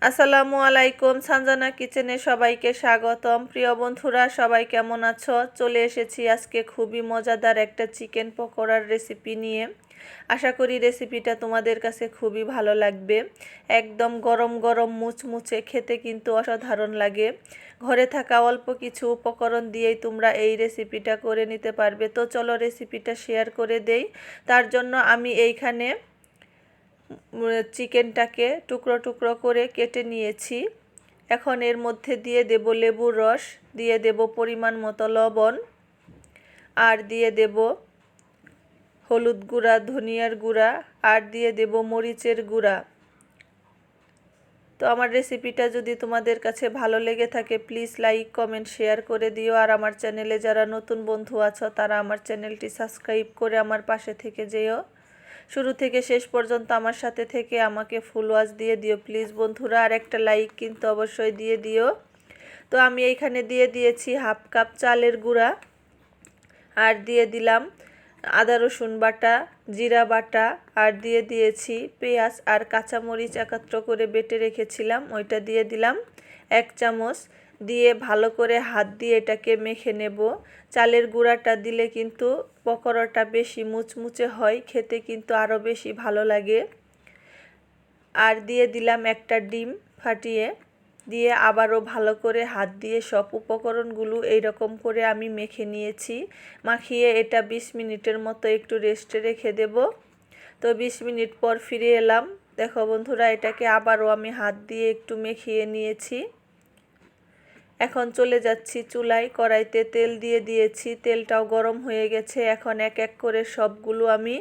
আসসালামু আলাইকুম, সানজানা কিচেনে সবাইকে স্বাগতম। প্রিয় বন্ধুরা, সবাই কেমন আছো? চলে এসেছি আজকে খুবই মজাদার একটা চিকেন পকোড়ার রেসিপি নিয়ে। আশা করি রেসিপিটা তোমাদের কাছে খুবই ভালো লাগবে। একদম গরম গরম মুচমুচে, খেতে কিন্তু অসাধারণ লাগে। ঘরে থাকা অল্প কিছু উপকরণ দিয়েই তোমরা এই রেসিপিটা করে নিতে পারবে। তো চলো রেসিপিটা শেয়ার করে দেই। তার জন্য আমি এইখানে চিকেনটাকে টুকরো টুকরো করে কেটে নিয়েছি। এখন এর মধ্যে দিয়ে দেব লেবুর রস, দিয়ে দেব পরিমাণ মতো লবণ, আর দিয়ে দেব হলুদ গুঁড়া, ধনিয়ার গুঁড়া, আর দিয়ে দেব মরিচের গুঁড়া। তো আমার রেসিপিটা যদি তোমাদের কাছে ভালো লেগে থাকে প্লিজ লাইক কমেন্ট শেয়ার করে দিও। আর আমার চ্যানেলে যারা নতুন বন্ধু আছো তারা আমার চ্যানেলটি সাবস্ক্রাইব করে আমার পাশে থেকে যেও। শুরু থেকে শেষ পর্যন্ত আমার সাথে থেকে আমাকে ফুল ওয়াচ দিয়ে দিও প্লিজ বন্ধুরা। আর একটা লাইক কিন্তু অবশ্যই দিয়ে দিও। তো আমি এইখানে দিয়ে দিয়েছি হাফ কাপ চালের গুঁড়া, আর দিয়ে দিলাম আদা রসুন বাটা, জিরা বাটা, আর দিয়ে দিয়েছি পেঁয়াজ আর কাঁচামরিচ একত্র করে বেটে রেখেছিলাম, ওইটা দিয়ে দিলাম 1 চামচ। দিয়ে ভালো করে হাত দিয়ে এটাকে মেখে নেব। চালের গুঁড়াটা দিলে কিন্তু পকোড়াটা বেশি মুচমুচে হয়, খেতে কিন্তু আরও বেশি ভালো লাগে। আর দিয়ে দিলাম একটা ডিম ফাটিয়ে, দিয়ে আবারও ভালো করে হাত দিয়ে সব উপকরণগুলো এইরকম করে আমি মেখে নিয়েছি। মাখিয়ে এটা 20 মিনিটের মতো একটু রেস্টে রেখে দেব। তো 20 মিনিট পর ফিরে এলাম। দেখো বন্ধুরা, এটাকে আবারও আমি হাত দিয়ে একটু মেখিয়ে নিয়েছি। এখন চলে যাচ্ছি চুলায়, কড়াইতে তেল দিয়ে দিয়েছি, তেলটাও গরম হয়ে গেছে। এখন এক এক করে সবগুলো আমি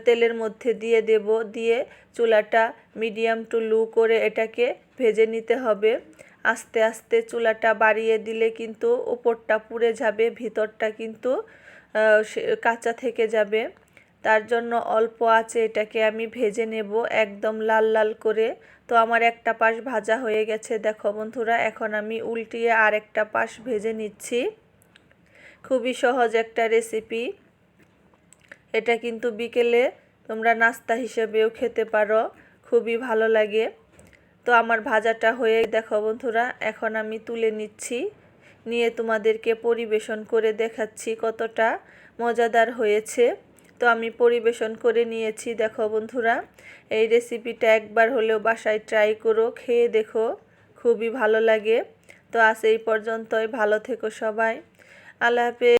তেলের মধ্যে দিয়ে দেব। দিয়ে চুলাটা মিডিয়াম টু লো করে এটাকে ভেজে নিতে হবে। আস্তে আস্তে চুলাটা বাড়িয়ে দিলে কিন্তু উপরটা পুড়ে যাবে, ভিতরটা কিন্তু কাঁচা থেকে যাবে। তার জন্য অল্প আঁচে এটাকে আমি ভেজে নেব একদম লাল লাল করে। তো আমার একটা পাশ ভাজা হয়ে গেছে দেখো বন্ধুরা। এখন আমি উল্টিয়ে আর একটা পাশ ভেজে নিচ্ছি। খুবই সহজ একটা রেসিপি। এটা কিন্তু বিকেলে তোমরা নাস্তা হিসেবেও খেতে পারো, খুবই ভালো লাগে। তো আমার ভাজাটা হয়ে দেখো বন্ধুরা, এখন আমি তুলে নিচ্ছি, নিয়ে তোমাদেরকে পরিবেশন করে দেখাচ্ছি কতটা মজাদার হয়েছে। তো আমি পরিবেশন করে নিয়েছি দেখো বন্ধুরা। এই রেসিপিটা একবার হলেও বাসায় ট্রাই করো, খেয়ে দেখো, খুবই ভালো লাগে। তো আজ এই পর্যন্তই, ভালো থেকো সবাই, আল্লাহ হাফেজ।